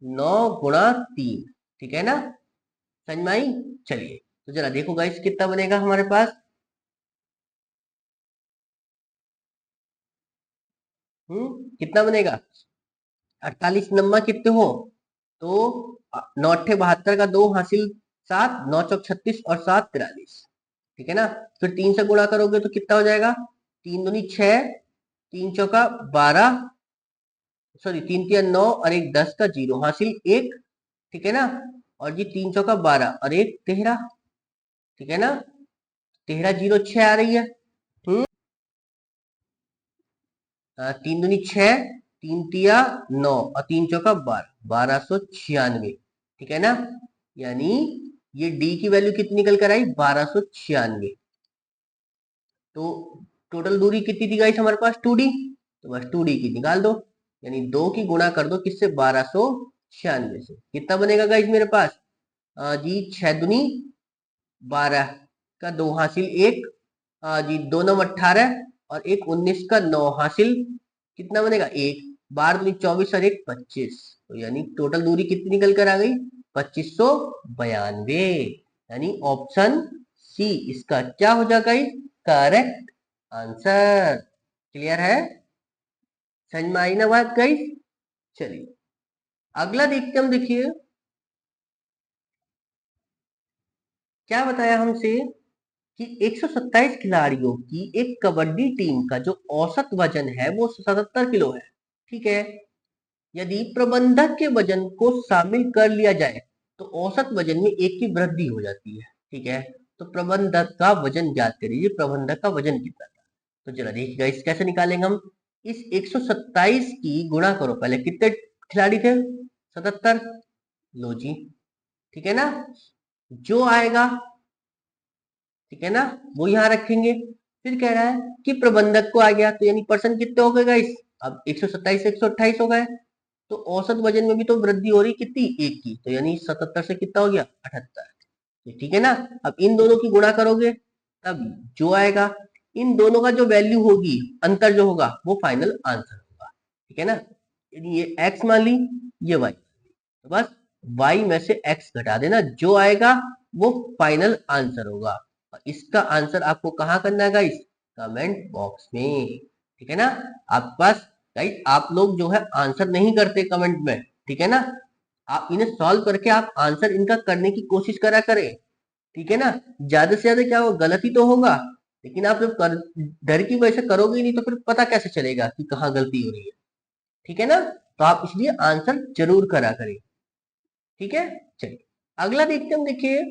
9 गुणा 3, ठीक है ना, समझ में आई। चलिए तो जरा देखो गाइस कितना बनेगा हमारे पास। कितना बनेगा 48 नम्मा कितने हो तो 9 अट्ठे 72 का 2 हासिल 7, 9 चौक 36 और 7 43, ठीक है ना। फिर 3 से गुणा करोगे तो कितना हो जाएगा 3 दूनी 6, 3 चौका 12, सॉरी 3 तिया 9 और 1 10 का 0 हासिल 1, ठीक है ना। और जी 3 चौका 12 और 1 13, ठीक है ना। 13 0 6 आ रही है। 3 दूनी 6, 3 तिया 9 और 3 चौका 12, 1296, ठीक है ना। यानी ये डी की वैल्यू कितनी निकल कर आई 1296। तो टोटल दूरी कितनी थी गाइस हमारे पास 2D, तो बस 2D की निकाल दो, यानी 2 की गुणा कर दो किससे 1296 से। कितना बनेगा गाइस मेरे पास जी 6 दूनी 12 का 2 हासिल 1, जी 2 9 18 और 1 19 का 9 हासिल कितना बनेगा 1, 12 दूनी 24 और 1 25, तो यानी टोटल दूरी कितनी निकल कर आ गई 2592, यानी ऑप्शन सी इसका क्या हो जाएगा करेक्ट आंसर। क्लियर है, समझ में आई ना बात गाइस। चलिए अगला देखते हम, देखिए क्या बताया हमसे कि 127 खिलाड़ियों की एक कबड्डी टीम का जो औसत वजन है वो 77 किलो है, ठीक है। यदि प्रबंधक के वजन को शामिल कर लिया जाए तो औसत वजन में एक की वृद्धि हो जाती है, ठीक है। तो प्रबंधक का वजन ज्ञात करिए, प्रबंधक का वजन कितना था। तो जरा देखिएगा इस कैसे निकालेंगे हम। इस 127 की गुणा करो, पहले कितने खिलाड़ी थे 77, लो जी, ठीक है ना। जो आएगा, ठीक है ना, वो यहाँ रखेंगे। फिर कह रहा है कि प्रबंधक को आ गया तो यानी पर्सन कितने हो गए गाइस, अब 127 128 हो गए। तो औसत वजन में भी तो वृद्धि हो रही कितनी एक की, तो यानी 77 से कितना हो गया 78, ठीक है ना। अब इन दोनों की गुणा करोगे तब जो आएगा, इन दोनों का जो वैल्यू होगी अंतर जो होगा वो फाइनल आंसर होगा, ठीक है ना। यदि ये x मान ली ये y, तो बस y में से x घटा देना, जो आएगा वो फाइनल आंसर होगा। और इसका आंसर आपको कहाँ करना है गाइस, कमेंट बॉक्स में, ठीक है ना। आपके पास गाइस आप लोग जो है आंसर नहीं करते कमेंट में, ठीक है ना, आप इन्हें सॉल्व करके आप आंसर इनका करने की कोशिश करा करें, ठीक है ना। ज्यादा से ज्यादा क्या हो गलती तो होगा, लेकिन आप जब डर की वजह से करोगे ही नहीं तो फिर पता कैसे चलेगा कि कहाँ गलती हो रही है, ठीक है ना। तो आप इसलिए आंसर जरूर करा करें, ठीक है। चलिए अगला देखते हम, देखिए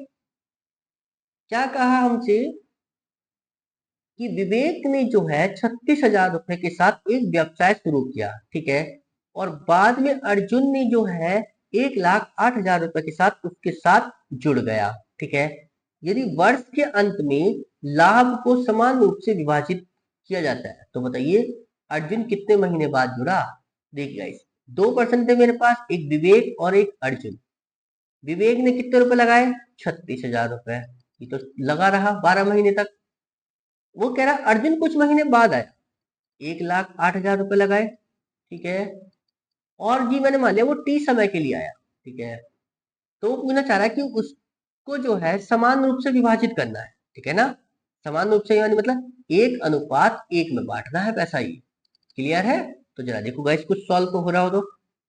क्या कहा हमसे कि विवेक ने जो है 36,000 रुपए के साथ एक व्यवसाय शुरू किया, ठीक है। और बाद में अर्जुन ने जो है 1,08,000 रुपए के साथ उसके साथ जुड़ गया, ठीक है। यदि वर्ष के अंत में लाभ को समान रूप से विभाजित किया जाता है तो बताइए अर्जुन कितने महीने बाद जुड़ा। देखिए गाइस 2% थे मेरे पास, एक विवेक और एक अर्जुन। विवेक ने कितने रुपए लगाए 36,000 रुपए, ये तो लगा रहा 12 महीने तक। वो कह रहा अर्जुन कुछ महीने बाद आया, 1,08,000 रुपए लगाए, ठीक है। और जी मैंने मान लिया वो टी समय के लिए आया, ठीक है। तो मुझे चाह रहा है कि उसको जो है समान रूप से विभाजित करना है, ठीक है ना। समान रूप से यानी मतलब 1:1 में बांटना है पैसा, ये क्लियर है। तो जरा देखो गाइस कुछ सॉल्व तो हो रहा हो तो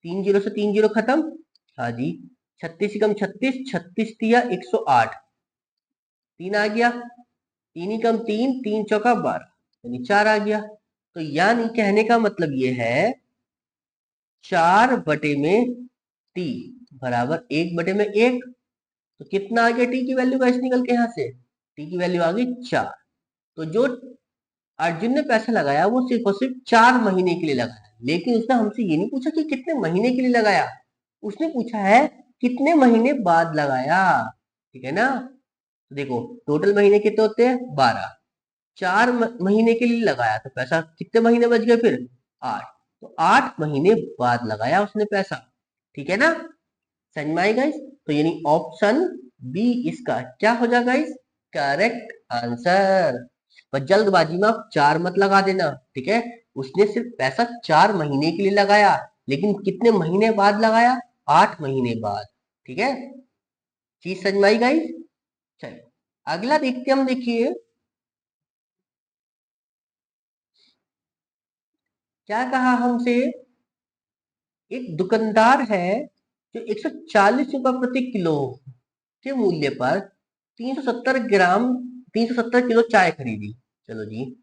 3 जीरो से 3 जीरो खत्म, हाँ जी 36 कम 36, 36 तिया 108, 3 आ गया, 3 ही कम 3, 3 चौका 12 यानी 4 आ गया। तो यानी कहने का मतलब ये है 4 बटे में टी बराबर 1 बटे में 1, तो कितना आ गया टी की वैल्यू गाइस निकल के यहाँ से, टी की वैल्यू आ गई 4। तो जो अर्जुन ने पैसा लगाया वो सिर्फ और सिर्फ 4 महीने के लिए लगाया, लेकिन उसने हमसे ये नहीं पूछा कि कितने महीने के लिए लगाया, उसने पूछा है कितने महीने बाद लगाया। ठीक है ना? तो देखो टोटल महीने कितने होते हैं 12, 4 महीने के लिए लगाया तो पैसा कितने महीने बच गए फिर 8, तो 8 महीने बाद लगाया उसने पैसा। ठीक है ना? समझ में आई गाइस? तो यानी ऑप्शन बी इसका क्या हो जाएगा गाइस? Correct answer. पर जल्दबाजी में आप 4 मत लगा देना, ठीक है? उसने सिर्फ पैसा 4 महीने के लिए लगाया, लेकिन कितने महीने बाद लगाया? 8 महीने बाद। ठीक है? चीज समझ में आई गाइस? चलिए अगला देखते हम, देखिए क्या कहा हमसे। एक दुकानदार है जो 140 रुपए प्रति किलो के मूल्य पर 370 किलो चाय खरीदी। चलो जी,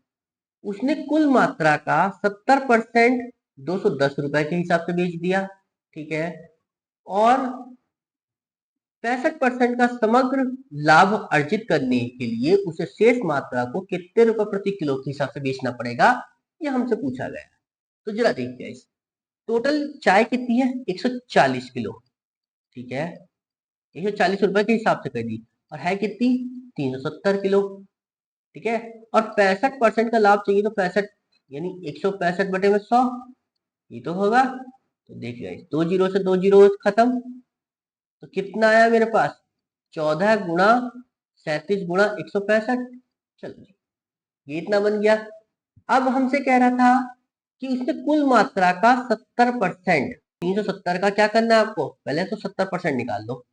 उसने कुल मात्रा का 70% 210 रुपए के हिसाब से बेच दिया। ठीक है? और 65% का समग्र लाभ अर्जित करने के लिए उसे शेष मात्रा को कितने रुपए प्रति किलो के हिसाब से बेचना पड़ेगा, ये हमसे पूछा गया। तो जरा देखते हैं, टोटल चाय कितनी है 140 किलो। ठीक है? 140 रुपए के हिसाब से खरीदी, और है कितनी 370 किलो। ठीक है? और 65% का लाभ चाहिए, तो 65 यानी 165/100, ये तो होगा। तो देखिए दो जीरो से दो जीरो खत्म, तो कितना आया मेरे पास 14 गुणा 37 गुणा 165। चलो जी, ये इतना बन गया। अब हमसे कह रहा था कि उसने कुल मात्रा का 70%, 370 का क्या करना है आपको, पहले तो 70% निकाल लो।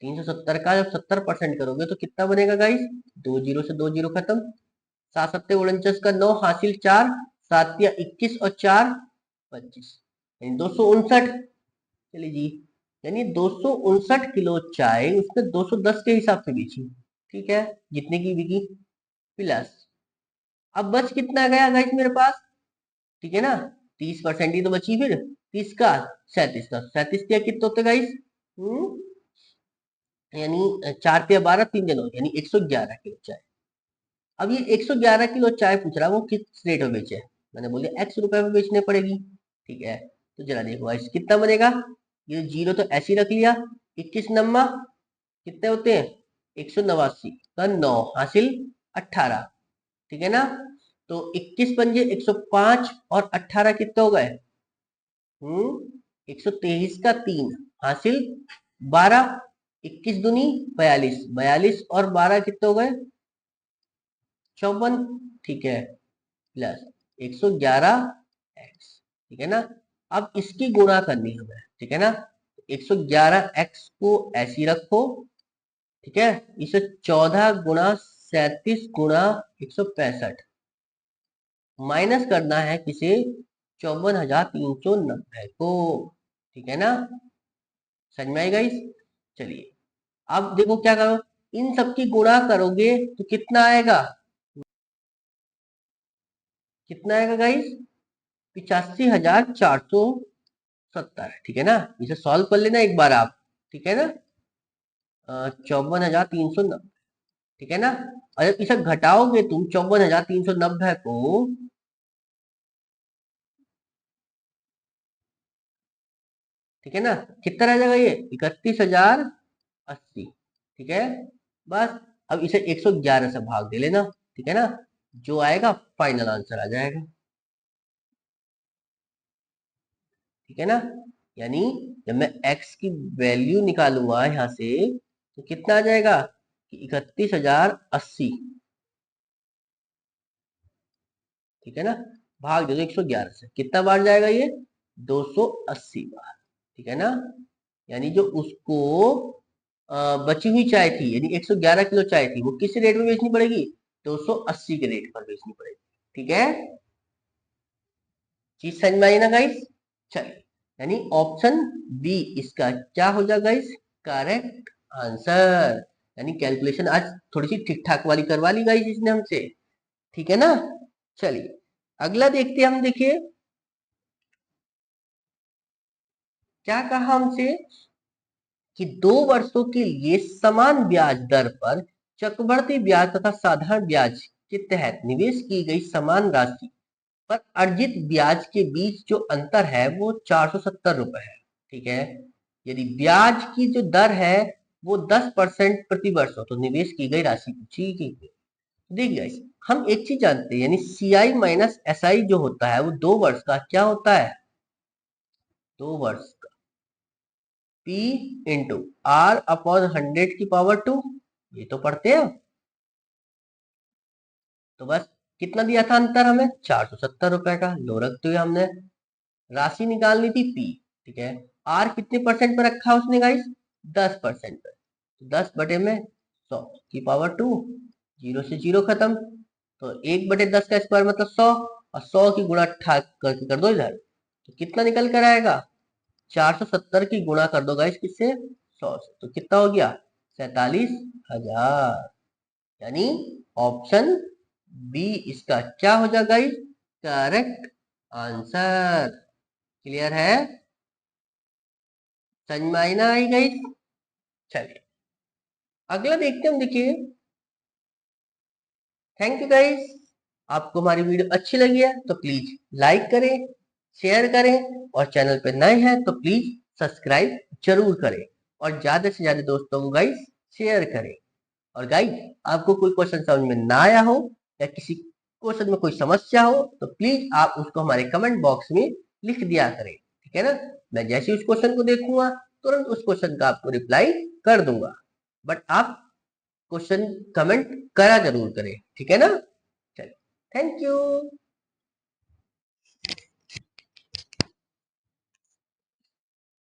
370 का जब 70% करोगे तो कितना बनेगा गाइस? दो जीरो से दो जीरो खत्म, 7 7 49 का 9 हासिल 4, 7 या 21 और 4 25, यानी 259। चलिए जी, यानी 259 किलो चाय उसने 210 के हिसाब से बेची। ठीक है? जितने की बिकी प्लस, अब बच कितना गया गाइस मेरे पास? ठीक है ना? 30% ही तो बची फिर, 30 का 37 का, 37 के कितने होते गाइस? यानी 4 या 12, 3 जनों, यानी 111 किलो चाय। अब ये 111 किलो चाय पूछ रहा है वो किस रेट में बेचे। मैंने बोले x रुपए में बेचने पड़ेगी। ठीक है? तो जरा देखो गाइस कितना बनेगा। ये जीरो तो ऐसे ही रख लिया, 21 नम्मा कितने होते हैं 189 का 9 हासिल 18। ठीक है ना? तो 21 पंजे 105 और 18 कितने हो गए? 123 का 3 हासिल 12, 21 दूनी 42, 42 और 12 कितने हो गए 54। ठीक है? Plus 111x। ठीक है ना? अब इसकी गुणा करनी हमें। ठीक है ना? 111x को ऐसी रखो। ठीक है? इसे 14 गुणा 37 गुणा 165 माइनस करना है किसे 54,390 को। ठीक है ना? समझ में आई गाइस? चलिए अब देखो क्या करो, इन सबकी गुणा करोगे तो कितना आएगा, कितना आएगा गाइस 85,470। ठीक है ना? इसे सॉल्व कर लेना एक बार आप। ठीक है ना? 54,390। ठीक है ना? और जब इसे घटाओगे तुम 54,390 को, ठीक है ना, कितना रह जाएगा ये 31,080। ठीक है? बस अब इसे 111 से भाग दे लेना। ठीक है ना? जो आएगा फाइनल आंसर आ जाएगा। ठीक है ना? यानी जब मैं x की वैल्यू निकालूंगा यहां से तो कितना आ जाएगा कि 31,080। ठीक है ना? भाग दे दो 111 से, कितना बार जाएगा ये 280 बार। ठीक है ना? यानी जो उसको बची हुई चाय थी, यानी 111 किलो चाय थी, वो किस रेट में बेचनी पड़ेगी 280 के रेट पर बेचनी पड़ेगी। ठीक है? चीज समझ में आई ना गाइस? चलिए, यानी ऑप्शन बी इसका क्या हो जाएगा गाइस? Correct answer. यानी कैलकुलेशन आज थोड़ी सी ठीक ठाक वाली करवा ली गाइस इसने हमसे। ठीक है ना? चलिए अगला देखते हैं हम, देखिए क्या कहा हमसे कि 2 वर्षों के लिए समान ब्याज दर पर चक्रवृद्धि ब्याज तथा साधारण ब्याज के तहत निवेश की गई समान राशि पर अर्जित ब्याज के बीच जो अंतर है वो 470 रुपए है। ठीक है, यदि ब्याज की जो दर है वो 10% प्रति वर्ष हो तो निवेश की गई राशि पूछी गई। देखिए गाइस, हम एक चीज जानते हैं, यानी CI माइनस SI जो होता है वो 2 वर्ष का क्या होता है, 2 वर्ष का P इंटू R अपॉन 100 की पावर 2, ये तो पढ़ते हैं। तो बस कितना दिया था अंतर हमें, 470 रुपए का, लो रखते हुए हमने राशि निकालनी थी P। ठीक है, R कितने परसेंट पे रखा उसने गाइस, 10% पे, 10 में 100 की पावर 2, 0 से 0 खत्म, तो 1/10 का स्क्वायर मतलब 100, और 100 की गुणा करके कर दो इधर, तो कितना निकल कर आएगा, 470 की गुणा कर दो गाइस किससे, 100 से, तो कितना हो गया, 47,000। यानी ऑप्शन बी इसका क्या हो जाएगा गाइस, करेक्ट आंसर। क्लियर है, समझ में आई ना आई गाइस। चलिए अगला देखते हैं, देखिए। थैंक यू गाइस, आपको हमारी वीडियो अच्छी लगी है तो प्लीज लाइक करें, शेयर करें, और चैनल पे नए हैं तो प्लीज सब्सक्राइब जरूर करें, और ज्यादा से ज्यादा दोस्तों को गाइस शेयर करें। और गाइस, आपको कोई क्वेश्चन समझ में ना आया हो या किसी क्वेश्चन में कोई समस्या हो तो प्लीज आप उसको हमारे कमेंट बॉक्स में लिख दिया करें। ठीक है ना, मैं जैसे ही उस क्वेश्चन को देखूंगा तुरंत उस क्वेश्चन का आपको रिप्लाई कर दूंगा, बट आप क्वेश्चन कमेंट करा जरूर करें। ठीक है ना, चलिए, थैंक यू।